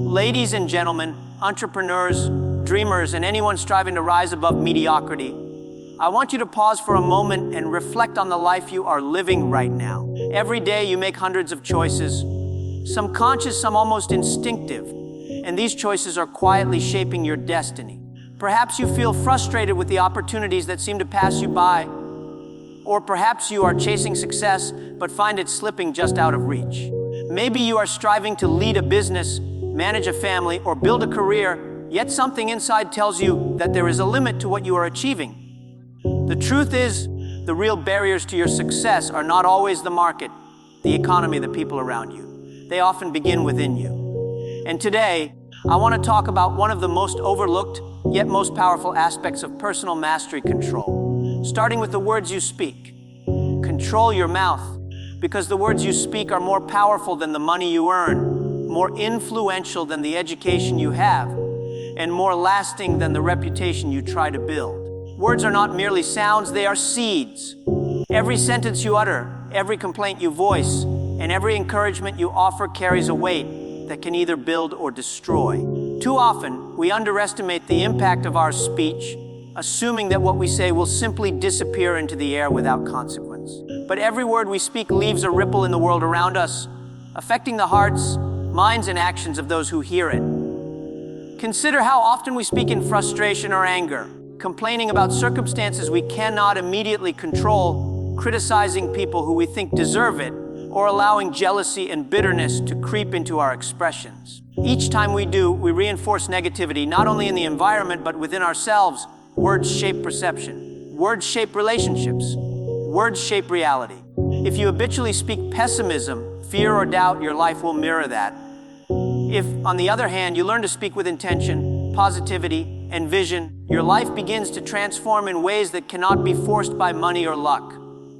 Ladies and gentlemen, entrepreneurs, dreamers, and anyone striving to rise above mediocrity, I want you to pause for a moment and reflect on the life you are living right now. Every day you make hundreds of choices, some conscious, some almost instinctive, and these choices are quietly shaping your destiny. Perhaps you feel frustrated with the opportunities that seem to pass you by, or perhaps you are chasing success but find it slipping just out of reach. Maybe you are striving to lead a business, manage a family, or build a career, yet something inside tells you that there is a limit to what you are achieving. The truth is, the real barriers to your success are not always the market, the economy, the people around you. They often begin within you. And today, I want to talk about one of the most overlooked, yet most powerful aspects of personal mastery: control. Starting with the words you speak. Control your mouth, because the words you speak are more powerful than the money you earn, more influential than the education you have, and more lasting than the reputation you try to build. Words are not merely sounds, they are seeds. Every sentence you utter, every complaint you voice, and every encouragement you offer carries a weight that can either build or destroy. Too often, we underestimate the impact of our speech, assuming that what we say will simply disappear into the air without consequence. But every word we speak leaves a ripple in the world around us, affecting the hearts, minds, and actions of those who hear it. Consider how often we speak in frustration or anger, complaining about circumstances we cannot immediately control, criticizing people who we think deserve it, or allowing jealousy and bitterness to creep into our expressions. Each time we do, we reinforce negativity, not only in the environment, but within ourselves. Words shape perception. Words shape relationships. Words shape reality. If you habitually speak pessimism, fear, or doubt, your life will mirror that. If, on the other hand, you learn to speak with intention, positivity, and vision, your life begins to transform in ways that cannot be forced by money or luck.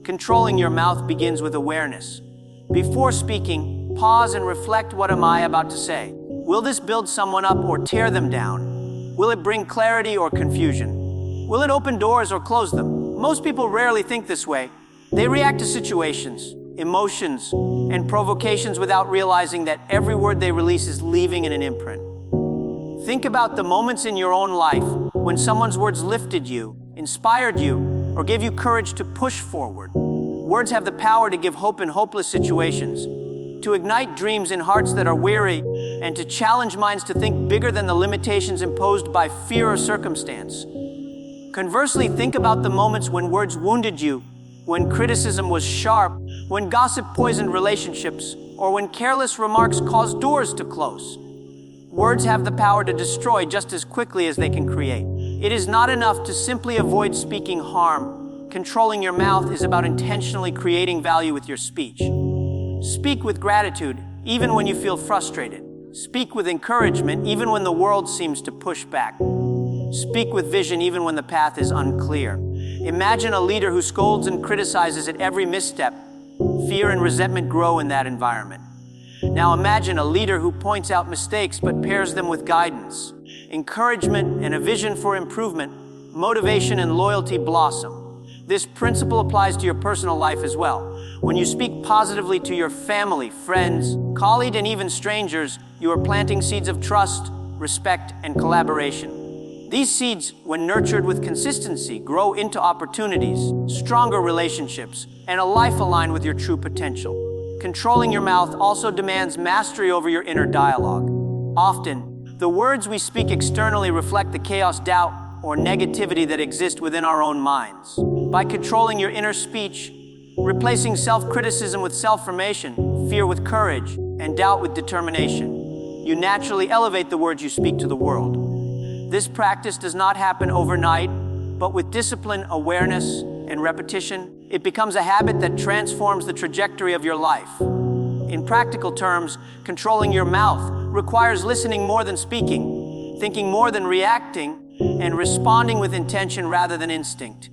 Controlling your mouth begins with awareness. Before speaking, pause and reflect: what am I about to say? Will this build someone up or tear them down? Will it bring clarity or confusion? Will it open doors or close them? Most people rarely think this way. They react to situations, emotions, and provocations without realizing that every word they release is leaving an imprint. Think about the moments in your own life when someone's words lifted you, inspired you, or gave you courage to push forward. Words have the power to give hope in hopeless situations, to ignite dreams in hearts that are weary, and to challenge minds to think bigger than the limitations imposed by fear or circumstance. Conversely, think about the moments when words wounded you, when criticism was sharp, when gossip poisoned relationships, or when careless remarks caused doors to close. Words have the power to destroy just as quickly as they can create. It is not enough to simply avoid speaking harm. Controlling your mouth is about intentionally creating value with your speech. Speak with gratitude, even when you feel frustrated. Speak with encouragement, even when the world seems to push back. Speak with vision, even when the path is unclear. Imagine a leader who scolds and criticizes at every misstep. Fear and resentment grow in that environment. Now imagine a leader who points out mistakes but pairs them with guidance, encouragement, and a vision for improvement. Motivation and loyalty blossom. This principle applies to your personal life as well. When you speak positively to your family, friends, colleagues, and even strangers, you are planting seeds of trust, respect, and collaboration. These seeds, when nurtured with consistency, grow into opportunities, stronger relationships, and a life aligned with your true potential. Controlling your mouth also demands mastery over your inner dialogue. Often, the words we speak externally reflect the chaos, doubt, or negativity that exist within our own minds. By controlling your inner speech, replacing self-criticism with self-affirmation, fear with courage, and doubt with determination, you naturally elevate the words you speak to the world. This practice does not happen overnight, but with discipline, awareness, and repetition, it becomes a habit that transforms the trajectory of your life. In practical terms, controlling your mouth requires listening more than speaking, thinking more than reacting, and responding with intention rather than instinct.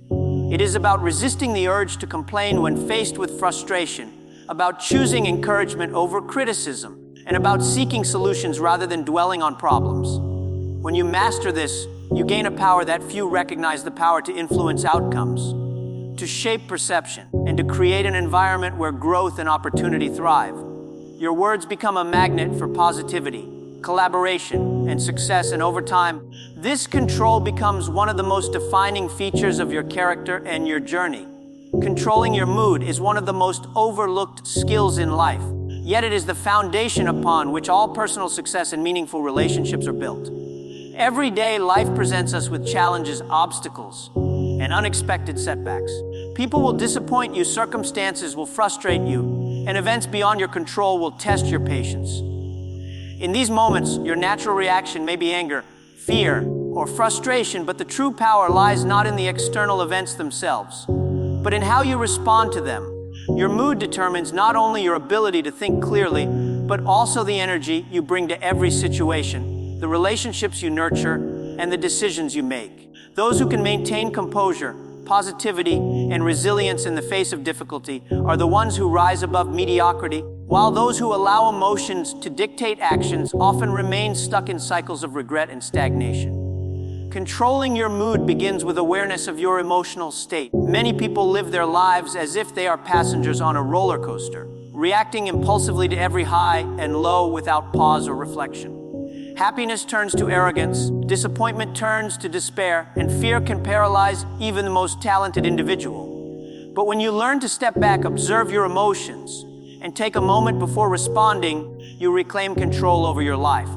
It is about resisting the urge to complain when faced with frustration, about choosing encouragement over criticism, and about seeking solutions rather than dwelling on problems. When you master this, you gain a power that few recognize: the power to influence outcomes, to shape perception, and to create an environment where growth and opportunity thrive. Your words become a magnet for positivity, collaboration, and success, and over time, this control becomes one of the most defining features of your character and your journey. Controlling your mood is one of the most overlooked skills in life, yet it is the foundation upon which all personal success and meaningful relationships are built. Every day, life presents us with challenges, obstacles, and unexpected setbacks. People will disappoint you, circumstances will frustrate you, and events beyond your control will test your patience. In these moments, your natural reaction may be anger, fear, or frustration, but the true power lies not in the external events themselves, but in how you respond to them. Your mood determines not only your ability to think clearly, but also the energy you bring to every situation, the relationships you nurture, and the decisions you make. Those who can maintain composure, positivity, and resilience in the face of difficulty are the ones who rise above mediocrity, while those who allow emotions to dictate actions often remain stuck in cycles of regret and stagnation. Controlling your mood begins with awareness of your emotional state. Many people live their lives as if they are passengers on a roller coaster, reacting impulsively to every high and low without pause or reflection. Happiness turns to arrogance, disappointment turns to despair, and fear can paralyze even the most talented individual. But when you learn to step back, observe your emotions, and take a moment before responding, you reclaim control over your life.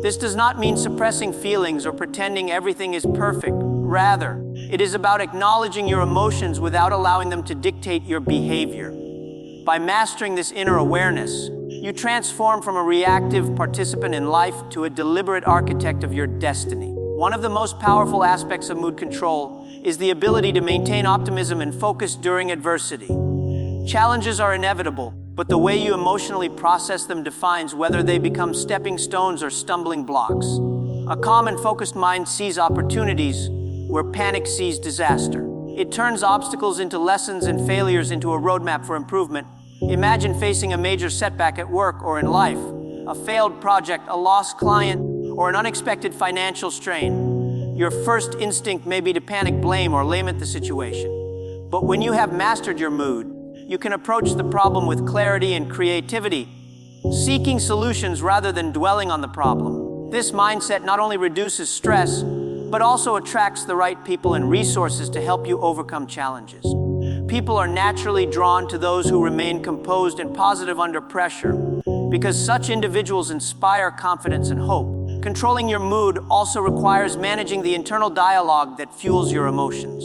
This does not mean suppressing feelings or pretending everything is perfect. Rather, it is about acknowledging your emotions without allowing them to dictate your behavior. By mastering this inner awareness, you transform from a reactive participant in life to a deliberate architect of your destiny. One of the most powerful aspects of mood control is the ability to maintain optimism and focus during adversity. Challenges are inevitable, but the way you emotionally process them defines whether they become stepping stones or stumbling blocks. A calm and focused mind sees opportunities where panic sees disaster. It turns obstacles into lessons and failures into a roadmap for improvement. Imagine facing a major setback at work or in life, a failed project, a lost client, or an unexpected financial strain. Your first instinct may be to panic, blame, or lament the situation. But when you have mastered your mood, you can approach the problem with clarity and creativity, seeking solutions rather than dwelling on the problem. This mindset not only reduces stress, but also attracts the right people and resources to help you overcome challenges. People are naturally drawn to those who remain composed and positive under pressure, because such individuals inspire confidence and hope. Controlling your mood also requires managing the internal dialogue that fuels your emotions.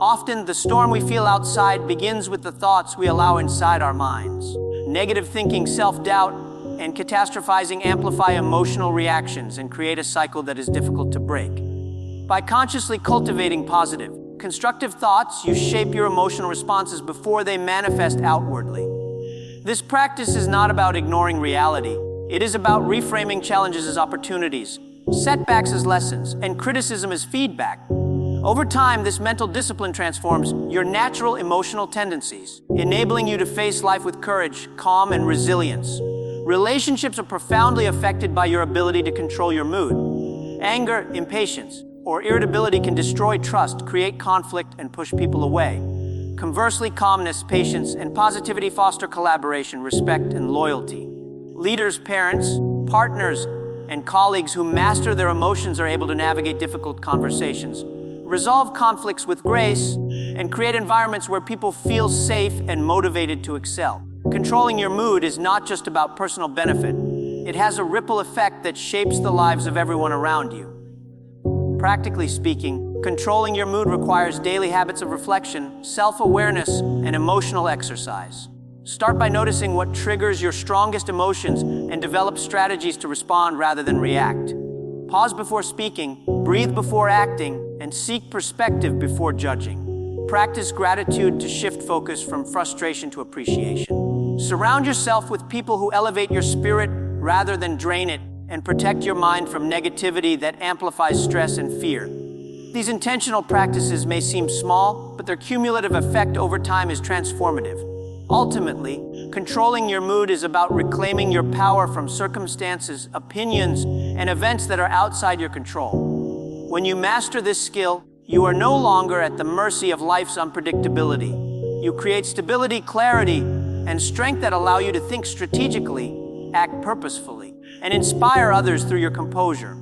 Often, the storm we feel outside begins with the thoughts we allow inside our minds. Negative thinking, self-doubt, and catastrophizing amplify emotional reactions and create a cycle that is difficult to break. By consciously cultivating positive, constructive thoughts, you shape your emotional responses before they manifest outwardly. This practice is not about ignoring reality. It is about reframing challenges as opportunities, setbacks as lessons, and criticism as feedback. Over time, this mental discipline transforms your natural emotional tendencies, enabling you to face life with courage, calm, and resilience. Relationships are profoundly affected by your ability to control your mood. Anger, impatience, or irritability can destroy trust, create conflict, and push people away. Conversely, calmness, patience, and positivity foster collaboration, respect, and loyalty. Leaders, parents, partners, and colleagues who master their emotions are able to navigate difficult conversations, resolve conflicts with grace, and create environments where people feel safe and motivated to excel. Controlling your mood is not just about personal benefit. It has a ripple effect that shapes the lives of everyone around you. Practically speaking, controlling your mood requires daily habits of reflection, self-awareness, and emotional exercise. Start by noticing what triggers your strongest emotions and develop strategies to respond rather than react. Pause before speaking, breathe before acting, and seek perspective before judging. Practice gratitude to shift focus from frustration to appreciation. Surround yourself with people who elevate your spirit rather than drain it, and protect your mind from negativity that amplifies stress and fear. These intentional practices may seem small, but their cumulative effect over time is transformative. Ultimately, controlling your mood is about reclaiming your power from circumstances, opinions, and events that are outside your control. When you master this skill, you are no longer at the mercy of life's unpredictability. You create stability, clarity, and strength that allow you to think strategically, act purposefully, and inspire others through your composure.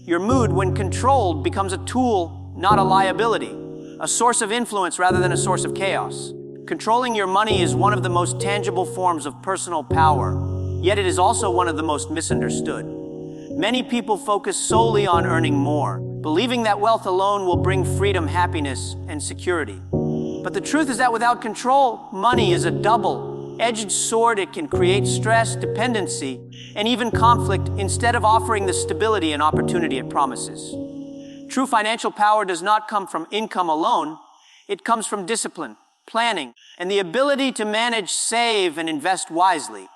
Your mood, when controlled, becomes a tool, not a liability, a source of influence rather than a source of chaos. Controlling your money is one of the most tangible forms of personal power, yet it is also one of the most misunderstood. Many people focus solely on earning more, believing that wealth alone will bring freedom, happiness, and security. But the truth is that without control, money is a double-edged sword. It can create stress, dependency, and even conflict instead of offering the stability and opportunity it promises. True financial power does not come from income alone. It comes from discipline, planning, and the ability to manage, save, and invest wisely.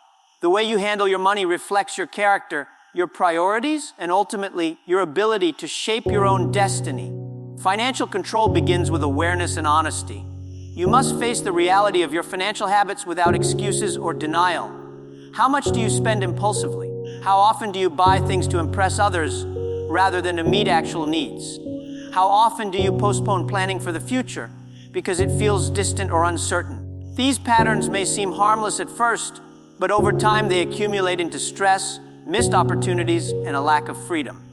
The way you handle your money reflects your character, your priorities, and ultimately your ability to shape your own destiny. Financial control begins with awareness and honesty. You must face the reality of your financial habits without excuses or denial. How much do you spend impulsively? How often do you buy things to impress others rather than to meet actual needs? How often do you postpone planning for the future because it feels distant or uncertain? These patterns may seem harmless at first, but over time they accumulate into stress, missed opportunities, and a lack of freedom.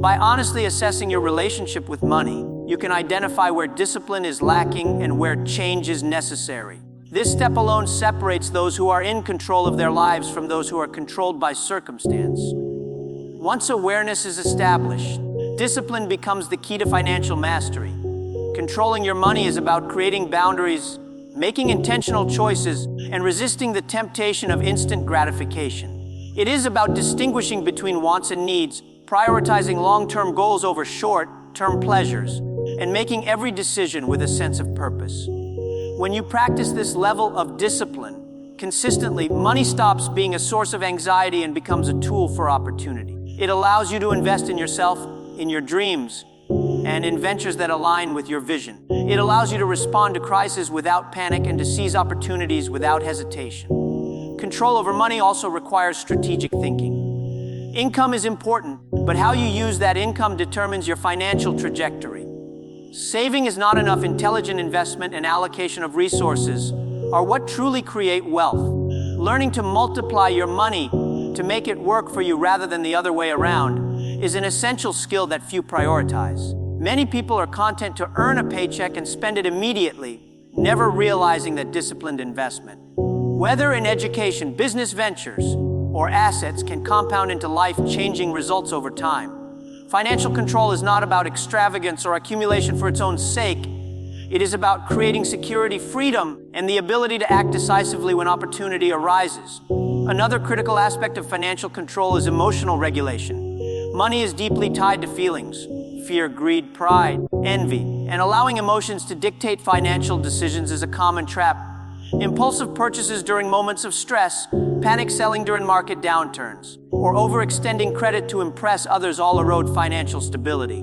By honestly assessing your relationship with money, you can identify where discipline is lacking and where change is necessary. This step alone separates those who are in control of their lives from those who are controlled by circumstance. Once awareness is established, discipline becomes the key to financial mastery. Controlling your money is about creating boundaries, making intentional choices, and resisting the temptation of instant gratification. It is about distinguishing between wants and needs, prioritizing long-term goals over short-term pleasures, and making every decision with a sense of purpose. When you practice this level of discipline consistently, money stops being a source of anxiety and becomes a tool for opportunity. It allows you to invest in yourself, in your dreams, and in ventures that align with your vision. It allows you to respond to crises without panic and to seize opportunities without hesitation. Control over money also requires strategic thinking. Income is important, but how you use that income determines your financial trajectory. Saving is not enough. Intelligent investment and allocation of resources are what truly create wealth. Learning to multiply your money to make it work for you rather than the other way around is an essential skill that few prioritize. Many people are content to earn a paycheck and spend it immediately, never realizing that disciplined investment, whether in education, business ventures, or assets, can compound into life-changing results over time. Financial control is not about extravagance or accumulation for its own sake. It is about creating security, freedom, and the ability to act decisively when opportunity arises. Another critical aspect of financial control is emotional regulation. Money is deeply tied to feelings: fear, greed, pride, envy, and allowing emotions to dictate financial decisions is a common trap. Impulsive purchases during moments of stress, panic selling during market downturns, or overextending credit to impress others all erode financial stability.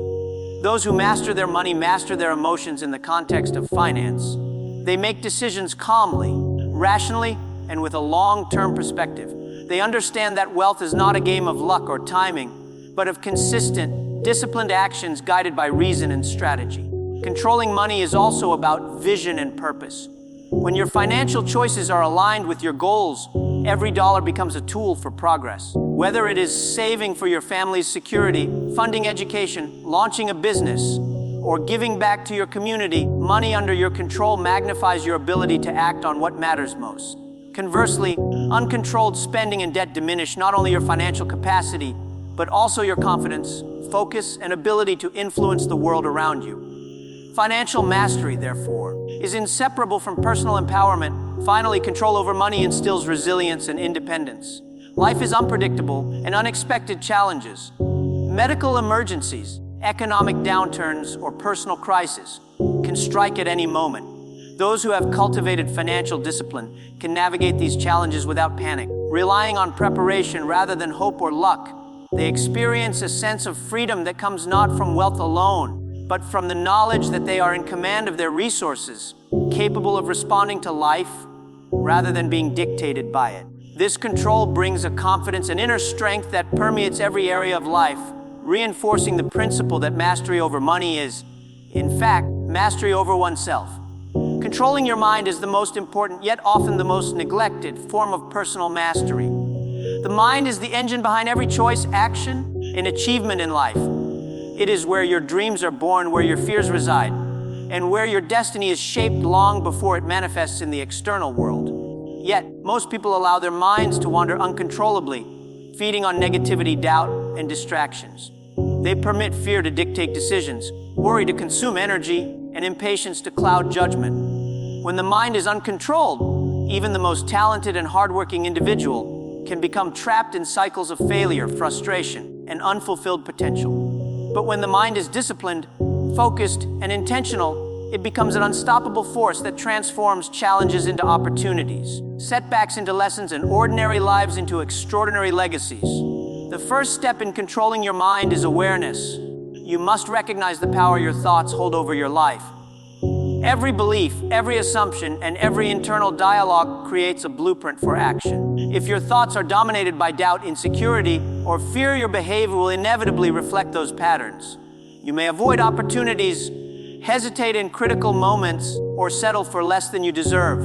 Those who master their money master their emotions in the context of finance. They make decisions calmly, rationally, and with a long-term perspective. They understand that wealth is not a game of luck or timing, but of consistent, disciplined actions guided by reason and strategy. Controlling money is also about vision and purpose. When your financial choices are aligned with your goals, every dollar becomes a tool for progress. Whether it is saving for your family's security, funding education, launching a business, or giving back to your community, money under your control magnifies your ability to act on what matters most. Conversely, uncontrolled spending and debt diminish not only your financial capacity, but also your confidence, focus, and ability to influence the world around you. Financial mastery, therefore, is inseparable from personal empowerment. Finally, control over money instills resilience and independence. Life is unpredictable, and unexpected challenges, medical emergencies, economic downturns, or personal crises can strike at any moment. Those who have cultivated financial discipline can navigate these challenges without panic. Relying on preparation rather than hope or luck, they experience a sense of freedom that comes not from wealth alone, but from the knowledge that they are in command of their resources, capable of responding to life rather than being dictated by it. This control brings a confidence and inner strength that permeates every area of life, reinforcing the principle that mastery over money is, in fact, mastery over oneself. Controlling your mind is the most important, yet often the most neglected, form of personal mastery. The mind is the engine behind every choice, action, and achievement in life. It is where your dreams are born, where your fears reside, and where your destiny is shaped long before it manifests in the external world. Yet, most people allow their minds to wander uncontrollably, feeding on negativity, doubt, and distractions. They permit fear to dictate decisions, worry to consume energy, and impatience to cloud judgment. When the mind is uncontrolled, even the most talented and hardworking individual can become trapped in cycles of failure, frustration, and unfulfilled potential. But when the mind is disciplined, focused, and intentional, it becomes an unstoppable force that transforms challenges into opportunities, setbacks into lessons, and ordinary lives into extraordinary legacies. The first step in controlling your mind is awareness. You must recognize the power your thoughts hold over your life. Every belief, every assumption, and every internal dialogue creates a blueprint for action. If your thoughts are dominated by doubt, insecurity, or fear, your behavior will inevitably reflect those patterns. You may avoid opportunities, hesitate in critical moments, or settle for less than you deserve.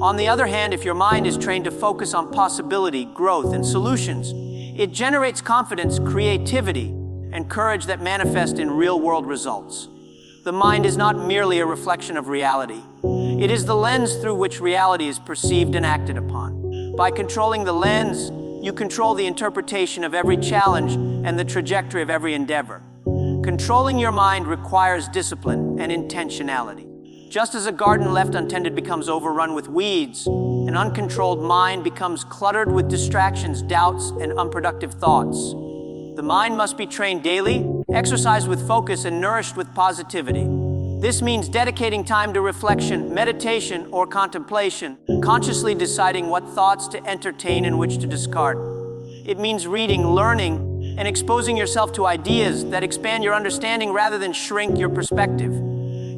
On the other hand, if your mind is trained to focus on possibility, growth, and solutions, it generates confidence, creativity, and courage that manifest in real-world results. The mind is not merely a reflection of reality. It is the lens through which reality is perceived and acted upon. By controlling the lens, you control the interpretation of every challenge and the trajectory of every endeavor. Controlling your mind requires discipline and intentionality. Just as a garden left untended becomes overrun with weeds, an uncontrolled mind becomes cluttered with distractions, doubts, and unproductive thoughts. The mind must be trained daily, exercised with focus, and nourished with positivity. This means dedicating time to reflection, meditation, or contemplation, consciously deciding what thoughts to entertain and which to discard. It means reading, learning, and exposing yourself to ideas that expand your understanding rather than shrink your perspective.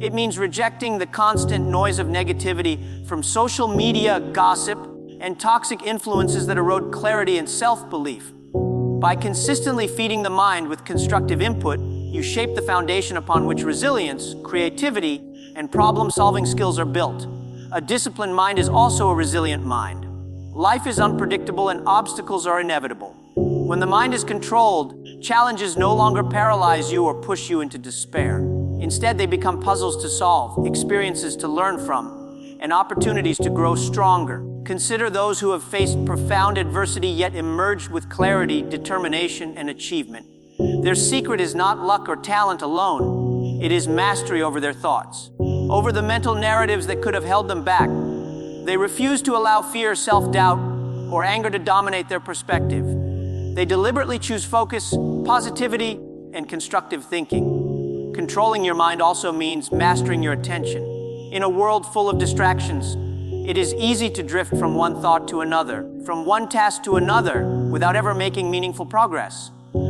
It means rejecting the constant noise of negativity from social media, gossip, and toxic influences that erode clarity and self-belief. By consistently feeding the mind with constructive input, you shape the foundation upon which resilience, creativity, and problem-solving skills are built. A disciplined mind is also a resilient mind. Life is unpredictable and obstacles are inevitable. When the mind is controlled, challenges no longer paralyze you or push you into despair. Instead, they become puzzles to solve, experiences to learn from, and opportunities to grow stronger. Consider those who have faced profound adversity yet emerged with clarity, determination, and achievement. Their secret is not luck or talent alone. It is mastery over their thoughts, over the mental narratives that could have held them back. They refuse to allow fear, self-doubt, or anger to dominate their perspective. They deliberately choose focus, positivity, and constructive thinking. Controlling your mind also means mastering your attention. In a world full of distractions, it is easy to drift from one thought to another, from one task to another, without ever making meaningful progress.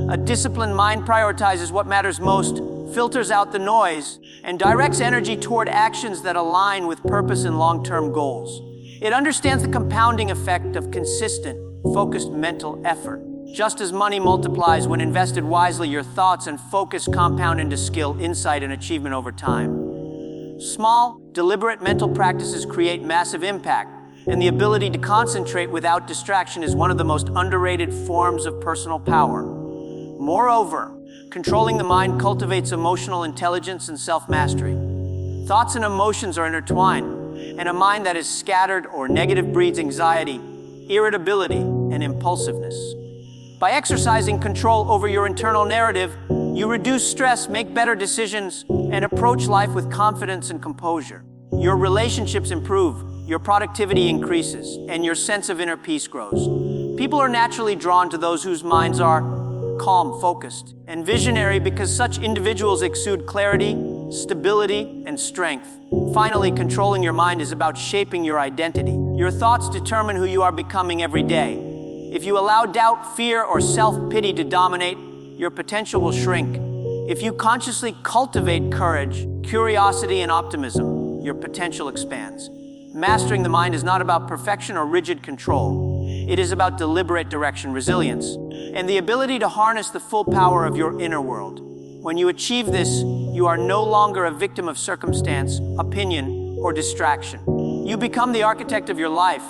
A disciplined mind prioritizes what matters most, filters out the noise, and directs energy toward actions that align with purpose and long-term goals. It understands the compounding effect of consistent, focused mental effort. Just as money multiplies when invested wisely, your thoughts and focus compound into skill, insight, and achievement over time. Small, deliberate mental practices create massive impact, and the ability to concentrate without distraction is one of the most underrated forms of personal power. Moreover, controlling the mind cultivates emotional intelligence and self-mastery. Thoughts and emotions are intertwined, and a mind that is scattered or negative breeds anxiety, irritability, and impulsiveness. By exercising control over your internal narrative, you reduce stress, make better decisions, and approach life with confidence and composure. Your relationships improve, your productivity increases, and your sense of inner peace grows. People are naturally drawn to those whose minds are calm, focused, and visionary because such individuals exude clarity, stability, and strength. Finally, controlling your mind is about shaping your identity. Your thoughts determine who you are becoming every day. If you allow doubt, fear, or self-pity to dominate, your potential will shrink. If you consciously cultivate courage, curiosity, and optimism, your potential expands. Mastering the mind is not about perfection or rigid control. It is about deliberate direction, resilience, and the ability to harness the full power of your inner world. When you achieve this, you are no longer a victim of circumstance, opinion, or distraction. You become the architect of your life,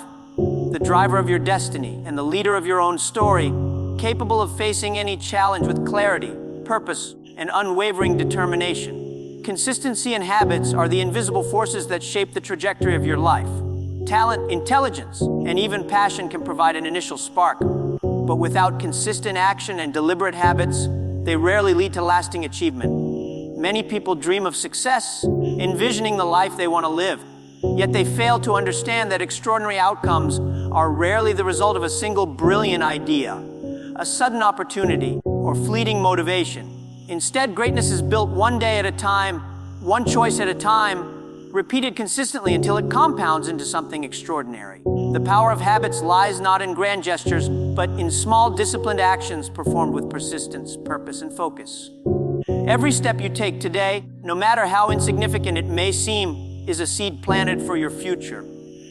the driver of your destiny and the leader of your own story, capable of facing any challenge with clarity, purpose, and unwavering determination. Consistency and habits are the invisible forces that shape the trajectory of your life. Talent, intelligence, and even passion can provide an initial spark, but without consistent action and deliberate habits, they rarely lead to lasting achievement. Many people dream of success, envisioning the life they want to live, yet they fail to understand that extraordinary outcomes are rarely the result of a single brilliant idea, a sudden opportunity, or fleeting motivation. Instead, greatness is built one day at a time, one choice at a time, repeated consistently until it compounds into something extraordinary. The power of habits lies not in grand gestures, but in small, disciplined actions performed with persistence, purpose, and focus. Every step you take today, no matter how insignificant it may seem, is a seed planted for your future.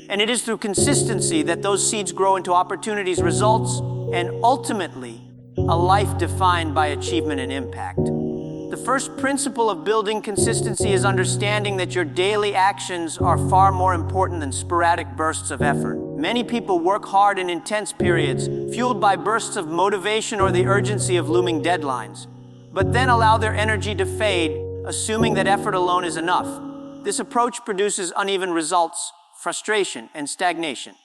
And it is through consistency that those seeds grow into opportunities, results, and ultimately, a life defined by achievement and impact. The first principle of building consistency is understanding that your daily actions are far more important than sporadic bursts of effort. Many people work hard in intense periods, fueled by bursts of motivation or the urgency of looming deadlines, but then allow their energy to fade, assuming that effort alone is enough. This approach produces uneven results, frustration, and stagnation.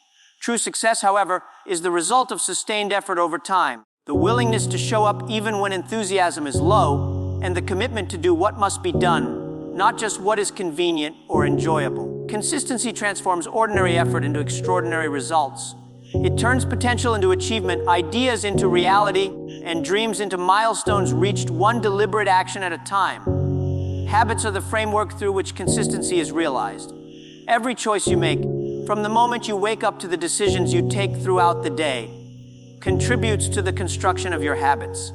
True success, however, is the result of sustained effort over time, the willingness to show up even when enthusiasm is low, and the commitment to do what must be done, not just what is convenient or enjoyable. Consistency transforms ordinary effort into extraordinary results. It turns potential into achievement, ideas into reality, and dreams into milestones reached one deliberate action at a time. Habits are the framework through which consistency is realized. Every choice you make, from the moment you wake up to the decisions you take throughout the day, contributes to the construction of your habits.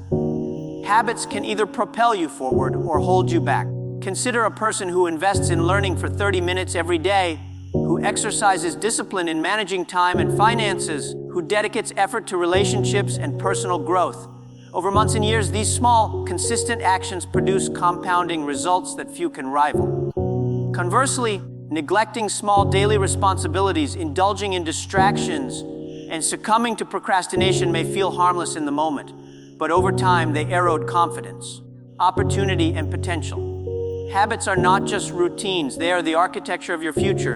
Habits can either propel you forward or hold you back. Consider a person who invests in learning for 30 minutes every day, who exercises discipline in managing time and finances, who dedicates effort to relationships and personal growth. Over months and years, these small, consistent actions produce compounding results that few can rival. Conversely, neglecting small daily responsibilities, indulging in distractions, and succumbing to procrastination may feel harmless in the moment, but over time they erode confidence, opportunity, and potential. Habits are not just routines, they are the architecture of your future,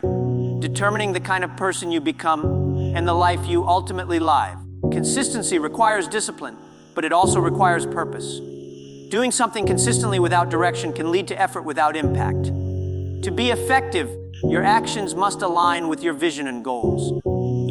determining the kind of person you become and the life you ultimately live. Consistency requires discipline, but it also requires purpose. Doing something consistently without direction can lead to effort without impact. To be effective, your actions must align with your vision and goals.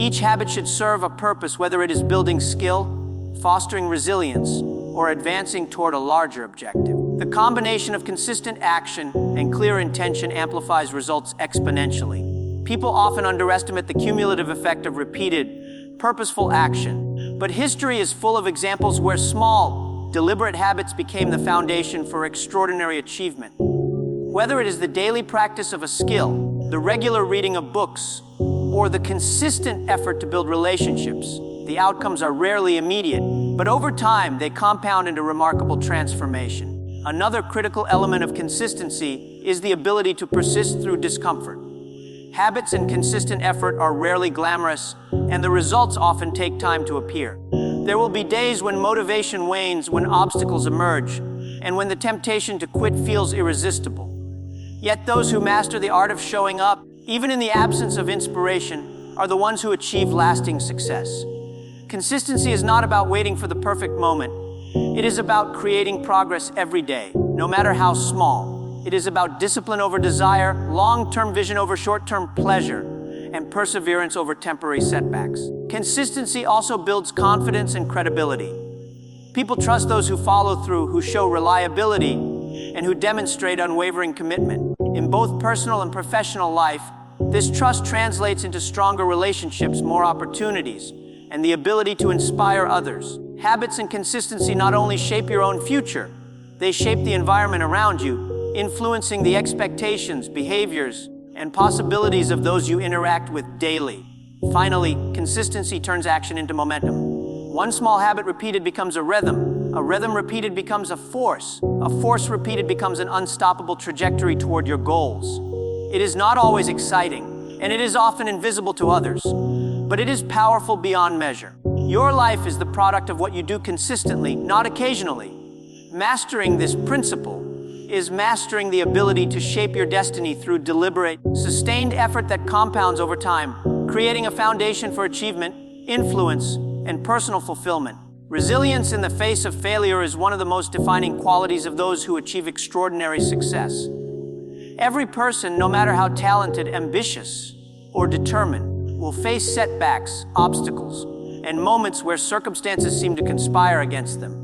Each habit should serve a purpose, whether it is building skill, fostering resilience, or advancing toward a larger objective. The combination of consistent action and clear intention amplifies results exponentially. People often underestimate the cumulative effect of repeated, purposeful action, but history is full of examples where small, deliberate habits became the foundation for extraordinary achievement. Whether it is the daily practice of a skill, the regular reading of books, or the consistent effort to build relationships, the outcomes are rarely immediate, but over time they compound into remarkable transformation. Another critical element of consistency is the ability to persist through discomfort. Habits and consistent effort are rarely glamorous, and the results often take time to appear. There will be days when motivation wanes, when obstacles emerge, and when the temptation to quit feels irresistible. Yet those who master the art of showing up, even in the absence of inspiration, are the ones who achieve lasting success. Consistency is not about waiting for the perfect moment. It is about creating progress every day, no matter how small. It is about discipline over desire, long-term vision over short-term pleasure, and perseverance over temporary setbacks. Consistency also builds confidence and credibility. People trust those who follow through, who show reliability, and who demonstrate unwavering commitment. In both personal and professional life, this trust translates into stronger relationships, more opportunities, and the ability to inspire others. Habits and consistency not only shape your own future, they shape the environment around you, influencing the expectations, behaviors, and possibilities of those you interact with daily. Finally, consistency turns action into momentum. One small habit repeated becomes a rhythm repeated becomes a force repeated becomes an unstoppable trajectory toward your goals. It is not always exciting, and it is often invisible to others, but it is powerful beyond measure. Your life is the product of what you do consistently, not occasionally. Mastering this principle is mastering the ability to shape your destiny through deliberate, sustained effort that compounds over time, creating a foundation for achievement, influence, and personal fulfillment. Resilience in the face of failure is one of the most defining qualities of those who achieve extraordinary success. Every person, no matter how talented, ambitious, or determined, will face setbacks, obstacles, and moments where circumstances seem to conspire against them.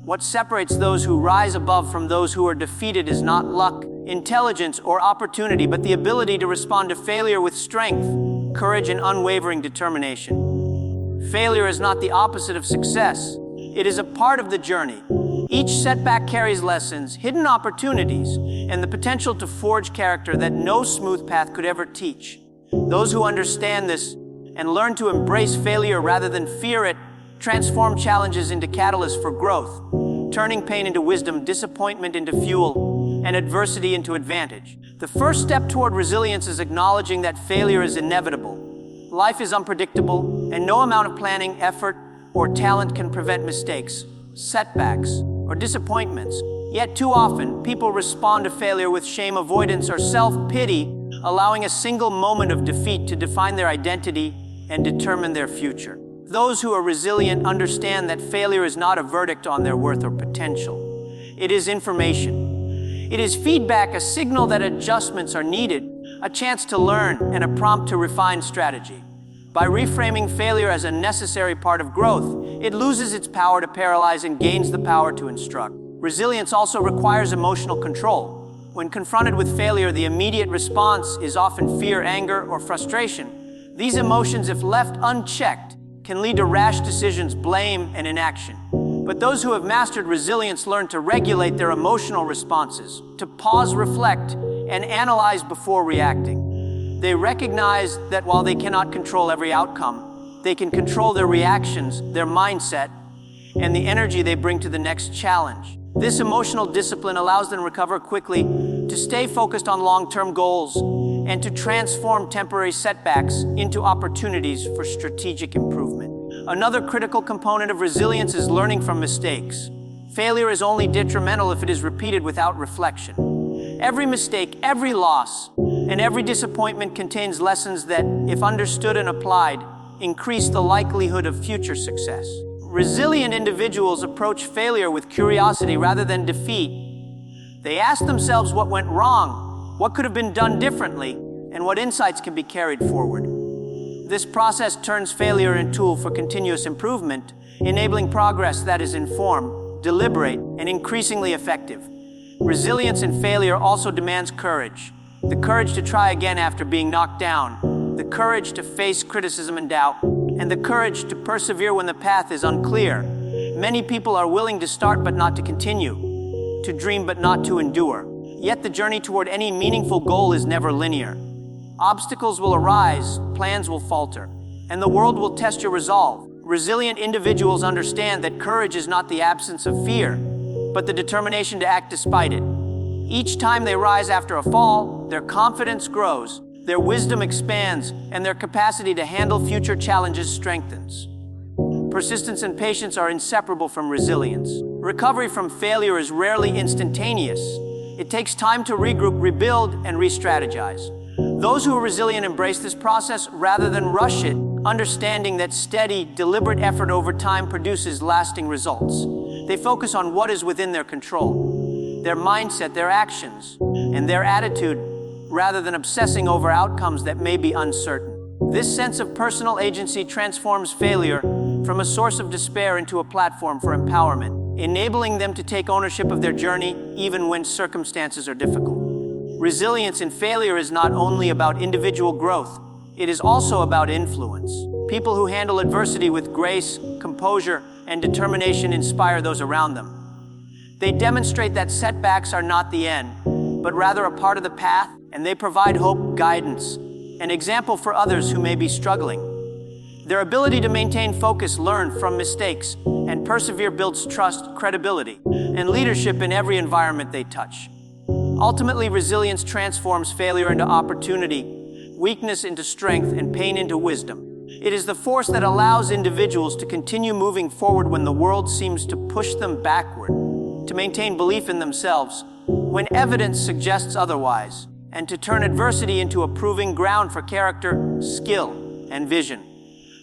What separates those who rise above from those who are defeated is not luck, intelligence, or opportunity, but the ability to respond to failure with strength, courage, and unwavering determination. Failure is not the opposite of success. It is a part of the journey. Each setback carries lessons, hidden opportunities, and the potential to forge character that no smooth path could ever teach. Those who understand this and learn to embrace failure rather than fear it transform challenges into catalysts for growth, turning pain into wisdom, disappointment into fuel, and adversity into advantage. The first step toward resilience is acknowledging that failure is inevitable. Life is unpredictable, and no amount of planning, effort, or talent can prevent mistakes, setbacks, or disappointments. Yet too often, people respond to failure with shame, avoidance, or self-pity, allowing a single moment of defeat to define their identity and determine their future. Those who are resilient understand that failure is not a verdict on their worth or potential. It is information. It is feedback, a signal that adjustments are needed, a chance to learn, and a prompt to refine strategy. By reframing failure as a necessary part of growth, it loses its power to paralyze and gains the power to instruct. Resilience also requires emotional control. When confronted with failure, the immediate response is often fear, anger, or frustration. These emotions, if left unchecked, can lead to rash decisions, blame, and inaction. But those who have mastered resilience learn to regulate their emotional responses, to pause, reflect, and analyze before reacting. They recognize that while they cannot control every outcome, they can control their reactions, their mindset, and the energy they bring to the next challenge. This emotional discipline allows them to recover quickly, to stay focused on long-term goals, and to transform temporary setbacks into opportunities for strategic improvement. Another critical component of resilience is learning from mistakes. Failure is only detrimental if it is repeated without reflection. Every mistake, every loss, and every disappointment contains lessons that, if understood and applied, increase the likelihood of future success. Resilient individuals approach failure with curiosity rather than defeat. They ask themselves what went wrong, what could have been done differently, and what insights can be carried forward. This process turns failure into a tool for continuous improvement, enabling progress that is informed, deliberate, and increasingly effective. Resilience in failure also demands courage. The courage to try again after being knocked down, the courage to face criticism and doubt, and the courage to persevere when the path is unclear. Many people are willing to start but not to continue, to dream but not to endure. Yet the journey toward any meaningful goal is never linear. Obstacles will arise, plans will falter, and the world will test your resolve. Resilient individuals understand that courage is not the absence of fear, but the determination to act despite it. Each time they rise after a fall, their confidence grows, their wisdom expands, and their capacity to handle future challenges strengthens. Persistence and patience are inseparable from resilience. Recovery from failure is rarely instantaneous. It takes time to regroup, rebuild, and re-strategize. Those who are resilient embrace this process rather than rush it, understanding that steady, deliberate effort over time produces lasting results. They focus on what is within their control, their mindset, their actions, and their attitude, rather than obsessing over outcomes that may be uncertain. This sense of personal agency transforms failure from a source of despair into a platform for empowerment, enabling them to take ownership of their journey even when circumstances are difficult. Resilience in failure is not only about individual growth, it is also about influence. People who handle adversity with grace, composure, and determination inspire those around them. They demonstrate that setbacks are not the end, but rather a part of the path, and they provide hope, guidance, an example for others who may be struggling. Their ability to maintain focus, learn from mistakes, and persevere builds trust, credibility, and leadership in every environment they touch. Ultimately, resilience transforms failure into opportunity, weakness into strength, and pain into wisdom. It is the force that allows individuals to continue moving forward when the world seems to push them backward, to maintain belief in themselves when evidence suggests otherwise, and to turn adversity into a proving ground for character, skill, and vision.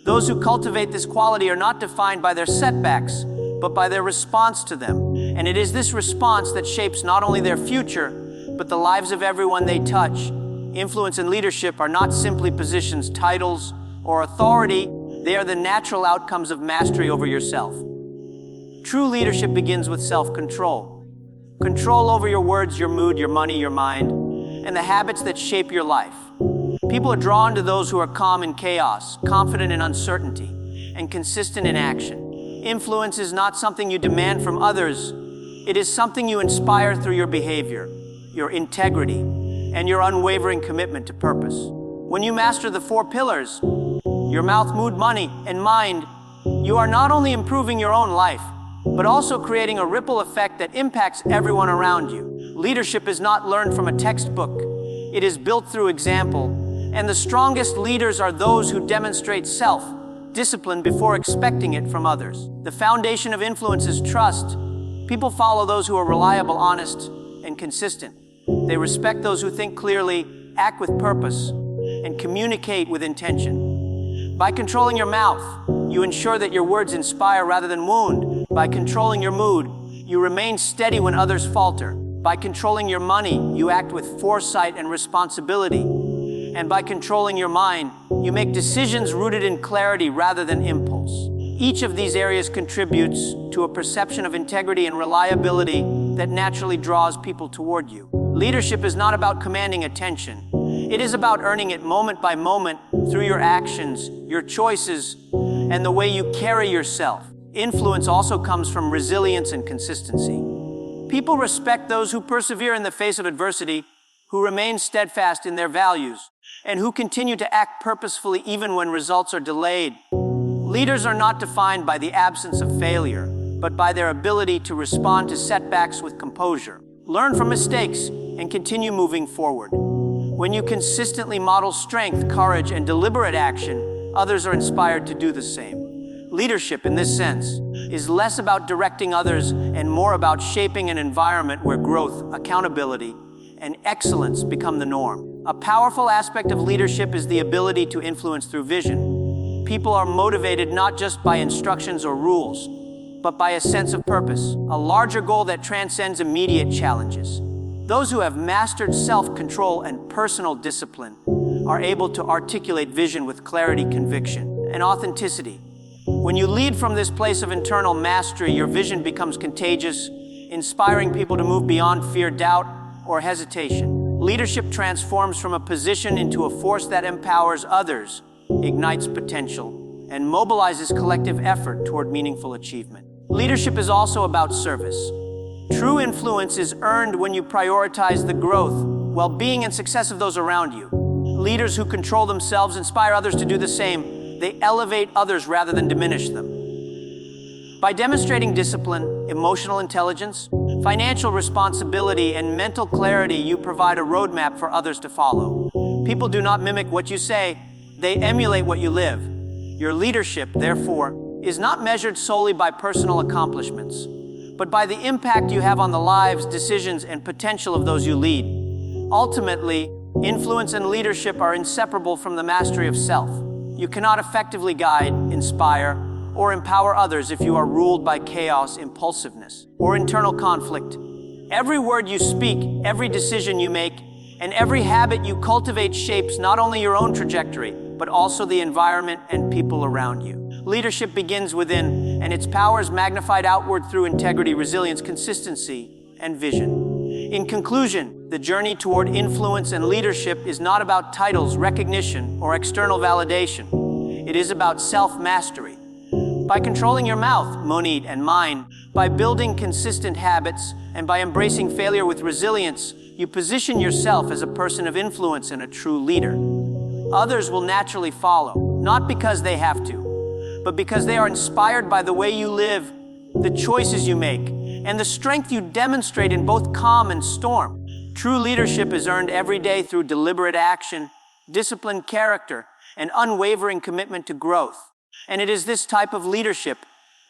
Those who cultivate this quality are not defined by their setbacks, but by their response to them. And it is this response that shapes not only their future, but the lives of everyone they touch. Influence and leadership are not simply positions, titles, or authority. They are the natural outcomes of mastery over yourself. True leadership begins with self-control. Control over your words, your mood, your money, your mind, and the habits that shape your life. People are drawn to those who are calm in chaos, confident in uncertainty, and consistent in action. Influence is not something you demand from others. It is something you inspire through your behavior, your integrity, and your unwavering commitment to purpose. When you master the 4 pillars, your mouth, mood, money, and mind, you are not only improving your own life, but also creating a ripple effect that impacts everyone around you. Leadership is not learned from a textbook. It is built through example, and the strongest leaders are those who demonstrate self-discipline before expecting it from others. The foundation of influence is trust. People follow those who are reliable, honest, and consistent. They respect those who think clearly, act with purpose, and communicate with intention. By controlling your mouth, you ensure that your words inspire rather than wound. By controlling your mood, you remain steady when others falter. By controlling your money, you act with foresight and responsibility. And by controlling your mind, you make decisions rooted in clarity rather than impulse. Each of these areas contributes to a perception of integrity and reliability that naturally draws people toward you. Leadership is not about commanding attention. It is about earning it moment by moment through your actions, your choices, and the way you carry yourself. Influence also comes from resilience and consistency. People respect those who persevere in the face of adversity, who remain steadfast in their values, and who continue to act purposefully even when results are delayed. Leaders are not defined by the absence of failure, but by their ability to respond to setbacks with composure. Learn from mistakes and continue moving forward. When you consistently model strength, courage, and deliberate action, others are inspired to do the same. Leadership, in this sense, is less about directing others and more about shaping an environment where growth, accountability, and excellence become the norm. A powerful aspect of leadership is the ability to influence through vision. People are motivated not just by instructions or rules, but by a sense of purpose, a larger goal that transcends immediate challenges. Those who have mastered self-control and personal discipline are able to articulate vision with clarity, conviction, and authenticity. When you lead from this place of internal mastery, your vision becomes contagious, inspiring people to move beyond fear, doubt, or hesitation. Leadership transforms from a position into a force that empowers others, ignites potential, and mobilizes collective effort toward meaningful achievement. Leadership is also about service. True influence is earned when you prioritize the growth, well-being, and success of those around you. Leaders who control themselves inspire others to do the same. They elevate others rather than diminish them. By demonstrating discipline, emotional intelligence, financial responsibility, and mental clarity, you provide a roadmap for others to follow. People do not mimic what you say, they emulate what you live. Your leadership, therefore, is not measured solely by personal accomplishments, but by the impact you have on the lives, decisions, and potential of those you lead. Ultimately, influence and leadership are inseparable from the mastery of self. You cannot effectively guide, inspire, or empower others if you are ruled by chaos, impulsiveness, or internal conflict. Every word you speak, every decision you make, and every habit you cultivate shapes not only your own trajectory, but also the environment and people around you. Leadership begins within, and its power is magnified outward through integrity, resilience, consistency, and vision. In conclusion, the journey toward influence and leadership is not about titles, recognition, or external validation. It is about self-mastery. By controlling your mouth, money, and mind, by building consistent habits, and by embracing failure with resilience, you position yourself as a person of influence and a true leader. Others will naturally follow, not because they have to, but because they are inspired by the way you live, the choices you make, and the strength you demonstrate in both calm and storm. True leadership is earned every day through deliberate action, disciplined character, an unwavering commitment to growth. And it is this type of leadership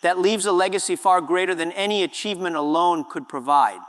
that leaves a legacy far greater than any achievement alone could provide.